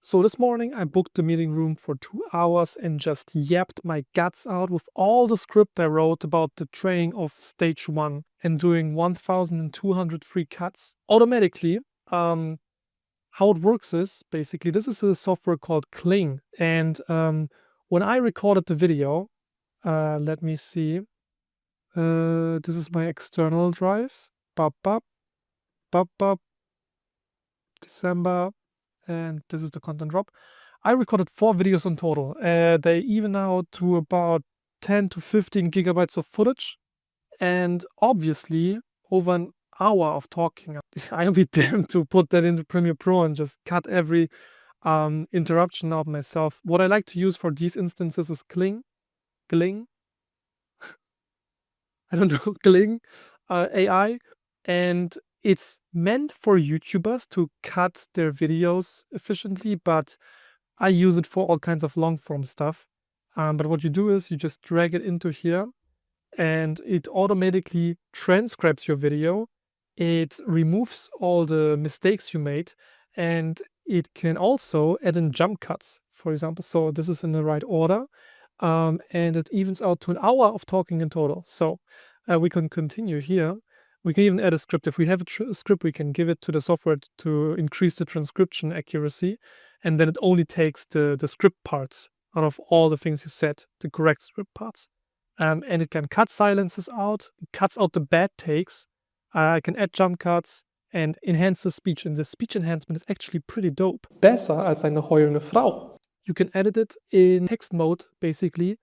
So this morning I booked the meeting room for 2 hours and just yapped my guts out with all the script I wrote about the training of stage 1 and doing 1,200 free cuts automatically. How it works is basically this is a software called Kling, and when I recorded the video, let me see. This is my external drive. Bop bop bop bop. December. And this is the content drop. I recorded 4 videos in total. They even out to about 10 to 15 gigabytes of footage, and obviously over an hour of talking. I'll be damned to put that into Premiere Pro and just cut every interruption out myself. What I like to use for these instances is Kling, I don't know, Kling AI, and it's meant for YouTubers to cut their videos efficiently, but I use it for all kinds of long form stuff. But what you do is you just drag it into here and it automatically transcribes your video. It removes all the mistakes you made, and it can also add in jump cuts, for example. So this is in the right order. And it evens out to an hour of talking in total. So we can continue here. We can even add a script. If we have a script, we can give it to the software to increase the transcription accuracy, and then it only takes the script parts out of all the things you said, the correct script parts. And it can cut silences out, it cuts out the bad takes, it can add jump cuts and enhance the speech. And the speech enhancement is actually pretty dope. Besser als eine heulende Frau. You can edit it in text mode, basically,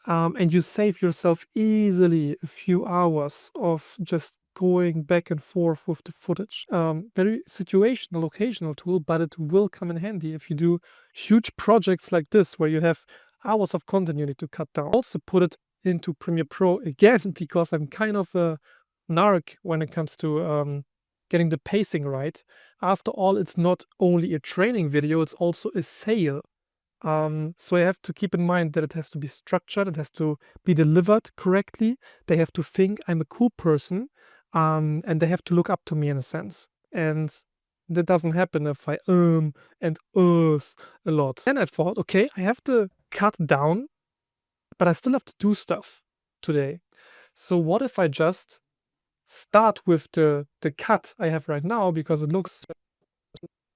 and you save yourself easily a few hours of just going back and forth with the footage. Very situational, occasional tool, but it will come in handy if you do huge projects like this, where you have hours of content you need to cut down. Also put it into Premiere Pro again, because I'm kind of a narc when it comes to getting the pacing right. After all, it's not only a training video, it's also a sale. So I have to keep in mind that it has to be structured, it has to be delivered correctly. They have to think I'm a cool person, and they have to look up to me in a sense. And that doesn't happen if I and a lot. Then I thought, okay, I have to cut down, but I still have to do stuff today. So what if I just start with the cut I have right now, because it looks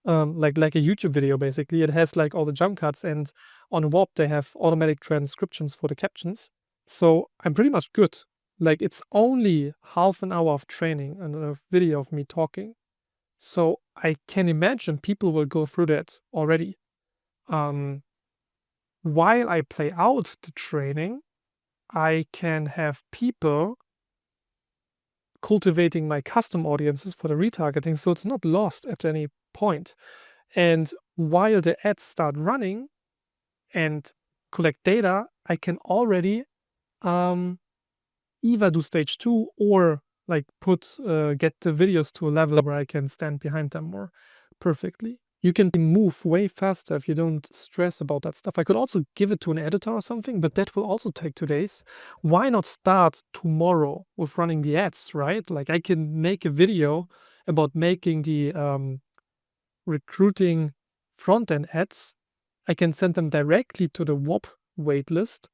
like a YouTube video basically. It has like all the jump cuts, and on WAP they have automatic transcriptions for the captions. So I'm pretty much good. Like, it's only half an hour of training and a video of me talking. So I can imagine people will go through that already. While I play out the training, I can have people cultivating my custom audiences for the retargeting, so it's not lost at any point. And while the ads start running and collect data, I can already either do stage 2 or like get the videos to a level where I can stand behind them more perfectly. You can move way faster if you don't stress about that stuff. I could also give it to an editor or something, but that will also take 2 days. Why not start tomorrow with running the ads, right? Like, I can make a video about making the recruiting front-end ads. I can send them directly to the WAP waitlist,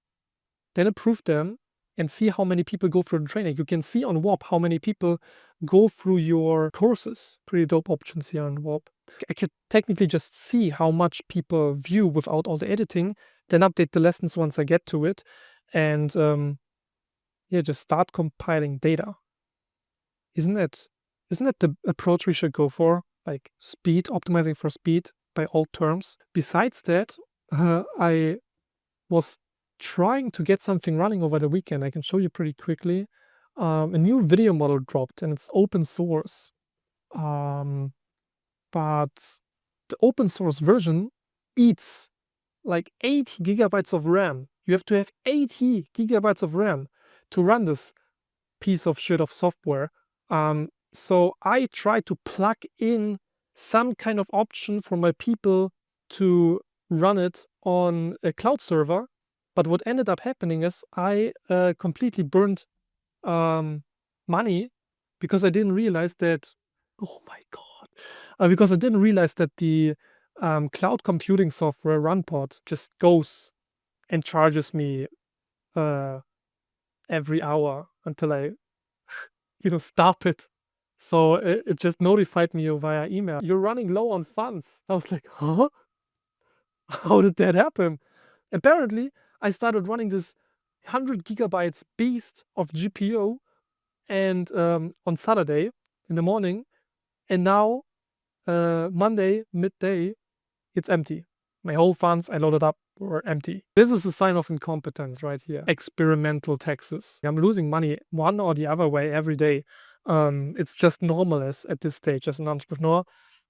then approve them, and see how many people go through the training. You can see on WAP how many people go through your courses. Pretty dope options here on WAP. I could technically just see how much people view without all the editing, then update the lessons once I get to it, and just start compiling data. Isn't that the approach we should go for? Like, speed, optimizing for speed by all terms. Besides that, I was trying to get something running over the weekend. I can show you pretty quickly. A new video model dropped, and it's open source. But the open source version eats like 80 gigabytes of RAM. You have to have 80 gigabytes of RAM to run this piece of shit of software. So I tried to plug in some kind of option for my people to run it on a cloud server. But what ended up happening is I completely burned money, because I didn't realize that. Oh my god! Because I didn't realize that the cloud computing software Runpod just goes and charges me every hour until I stop it. So it just notified me via email, "You're running low on funds." I was like, "Huh? How did that happen?" Apparently, I started running this 100 gigabytes beast of GPU and on Saturday in the morning, and now Monday midday, it's empty. My whole funds I loaded up were empty. This is a sign of incompetence right here. Experimental taxes. I'm losing money one or the other way every day. It's just normal at this stage as an entrepreneur.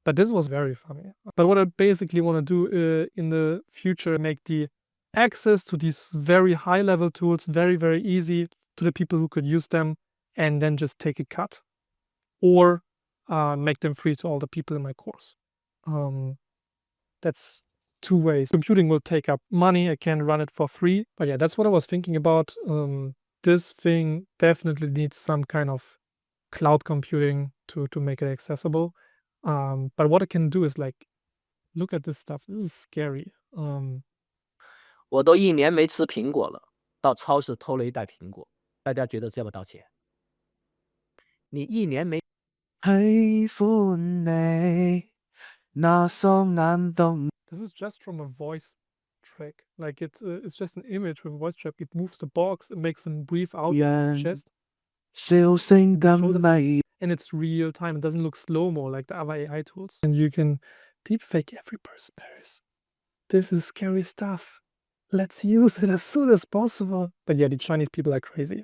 But this was very funny. But what I basically want to do in the future, make the access to these very high level tools very, very easy to the people who could use them, and then just take a cut, or make them free to all the people in my course. That's two ways. Computing will take up money. I can run it for free. But yeah, that's what I was thinking about. This thing definitely needs some kind of cloud computing to make it accessible. But what I can do is like, look at this stuff. This is scary. 我都1年没吃苹果了，到超市偷了一袋苹果，大家觉得这要不要道歉？你1年没喜歡你那雙眼動 This is just from a voice track. Like it's just an image with a voice track. It moves the box, it makes them breathe out Yeah. chest, 笑聲咁 shoulders, 美， and it's real time. It doesn't look slow-mo like the other AI tools. And you can deepfake every person there is. This is scary stuff. Let's use it as soon as possible. But yeah, the Chinese people are crazy.